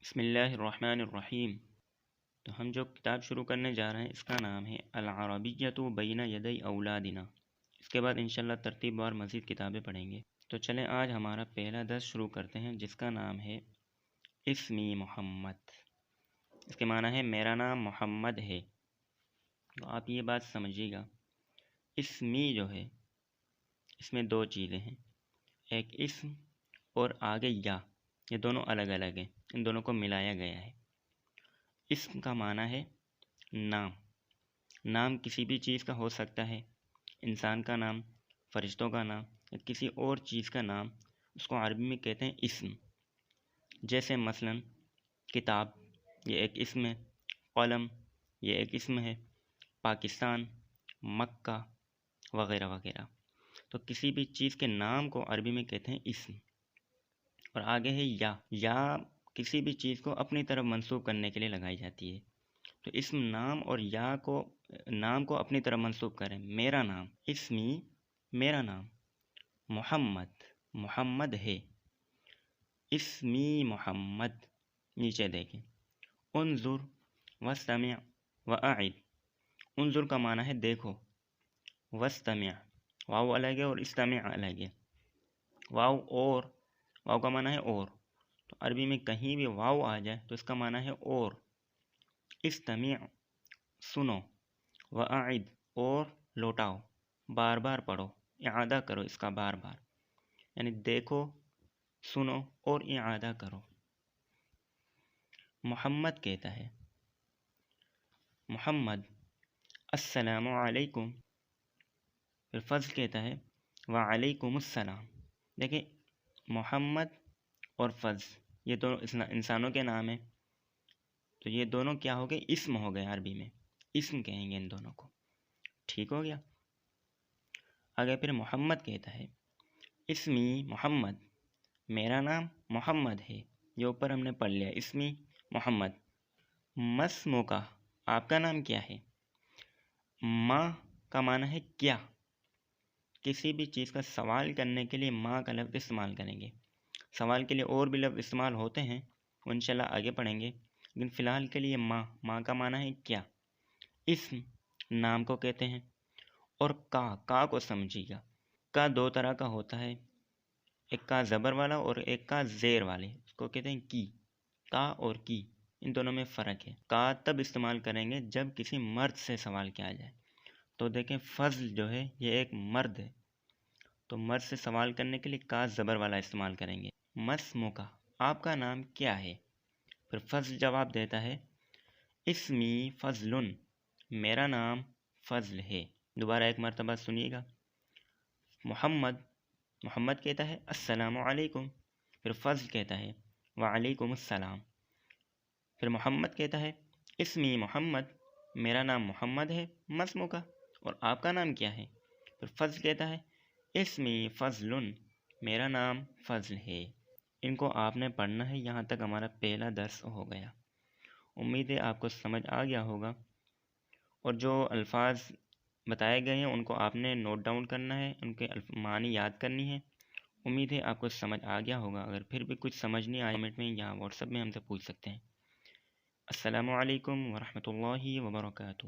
بسم اللہ الرحمن الرحیم۔ تو ہم جو کتاب شروع کرنے جا رہے ہیں اس کا نام ہے العربیۃ بین یدی اولادنا۔ اس کے بعد انشاءاللہ ترتیب وار مزید کتابیں پڑھیں گے۔ تو چلیں آج ہمارا پہلا درس شروع کرتے ہیں جس کا نام ہے اسمی محمد۔ اس کے معنی ہے میرا نام محمد ہے۔ تو آپ یہ بات سمجھیے گا، اسمی جو ہے اس میں دو چیزیں ہیں، ایک اسم اور آگے یا، یہ دونوں الگ الگ ہیں، ان دونوں کو ملایا گیا ہے۔ اسم کا معنی ہے نام۔ نام کسی بھی چیز کا ہو سکتا ہے، انسان کا نام، فرشتوں کا نام یا کسی اور چیز کا نام، اس کو عربی میں کہتے ہیں اسم۔ جیسے مثلا کتاب، یہ ایک اسم ہے، قلم یہ ایک اسم ہے، پاکستان، مکہ وغیرہ وغیرہ۔ تو کسی بھی چیز کے نام کو عربی میں کہتے ہیں اسم۔ اور آگے ہے یا کسی بھی چیز کو اپنی طرف منسوب کرنے کے لیے لگائی جاتی ہے۔ تو اسم نام اور یا کو نام کو اپنی طرف منسوب کریں، میرا نام، اسمی میرا نام، محمد محمد ہے، اسمی محمد۔ نیچے دیکھیں، انظر واستمع واعد۔ انظر کا معنی ہے دیکھو، واستمع واو الگ ہے اور استمع الگ ہے۔ واو اور، واو کا معنی ہے اور، تو عربی میں کہیں بھی واو آ جائے تو اس کا معنی ہے اور۔ استمع سنو، واعد اور لوٹاؤ، بار بار پڑھو، اعادہ کرو اس کا بار بار، یعنی دیکھو، سنو اور اعادہ کرو۔ محمد کہتا ہے، محمد السلام علیکم۔ پھر فضل کہتا ہے وعلیکم السلام۔ دیکھیں محمد اور فضل یہ دونوں انسانوں کے نام ہیں، تو یہ دونوں کیا ہو گئے؟ اسم ہو گئے، عربی میں اسم کہیں گے ان دونوں کو۔ ٹھیک ہو گیا؟ آگے پھر محمد کہتا ہے اسمی محمد، میرا نام محمد ہے، یہ اوپر ہم نے پڑھ لیا، اسمی محمد۔ مسمو کا، آپ کا نام کیا ہے؟ ماں کا معنی ہے کیا۔ کسی بھی چیز کا سوال کرنے کے لیے ماں کا لفظ استعمال کریں گے۔ سوال کے لیے اور بھی لفظ استعمال ہوتے ہیں، وہ انشاءاللہ آگے پڑھیں گے، لیکن فی الحال کے لیے ماں کا معنی ہے کیا۔ اسم نام کو کہتے ہیں، اور کا کو سمجھیے گا۔ کا دو طرح کا ہوتا ہے، ایک کا زبر والا اور ایک کا زیر والے، اس کو کہتے ہیں کی۔ کا اور کی، ان دونوں میں فرق ہے۔ کا تب استعمال کریں گے جب کسی مرد سے سوال کیا جائے۔ تو دیکھیں فضل جو ہے یہ ایک مرد ہے، تو مرد سے سوال کرنے کے لیے کا زبر والا استعمال کریں گے۔ مسمو کا، آپ کا نام کیا ہے؟ پھر فضل جواب دیتا ہے اسمی فضل، میرا نام فضل ہے۔ دوبارہ ایک مرتبہ سنیے گا، محمد کہتا ہے السلام علیکم، پھر فضل کہتا ہے وعلیکم السلام۔ پھر محمد کہتا ہے اسمی محمد، میرا نام محمد ہے، مسمو کا، اور آپ کا نام کیا ہے؟ پھر فضل کہتا ہے اسمی فضل، میرا نام فضل ہے۔ ان کو آپ نے پڑھنا ہے، یہاں تک ہمارا پہلا درس ہو گیا۔ امید ہے آپ کو سمجھ آ گیا ہوگا، اور جو الفاظ بتائے گئے ہیں ان کو آپ نے نوٹ ڈاؤن کرنا ہے، ان کے معنی یاد کرنی ہے۔ امید ہے آپ کو سمجھ آ گیا ہوگا۔ اگر پھر بھی کچھ سمجھ نہیں آیا کمنٹ میں یا واٹس ایپ میں ہم سے پوچھ سکتے ہیں۔ السلام علیکم ورحمۃ اللہ وبرکاتہ۔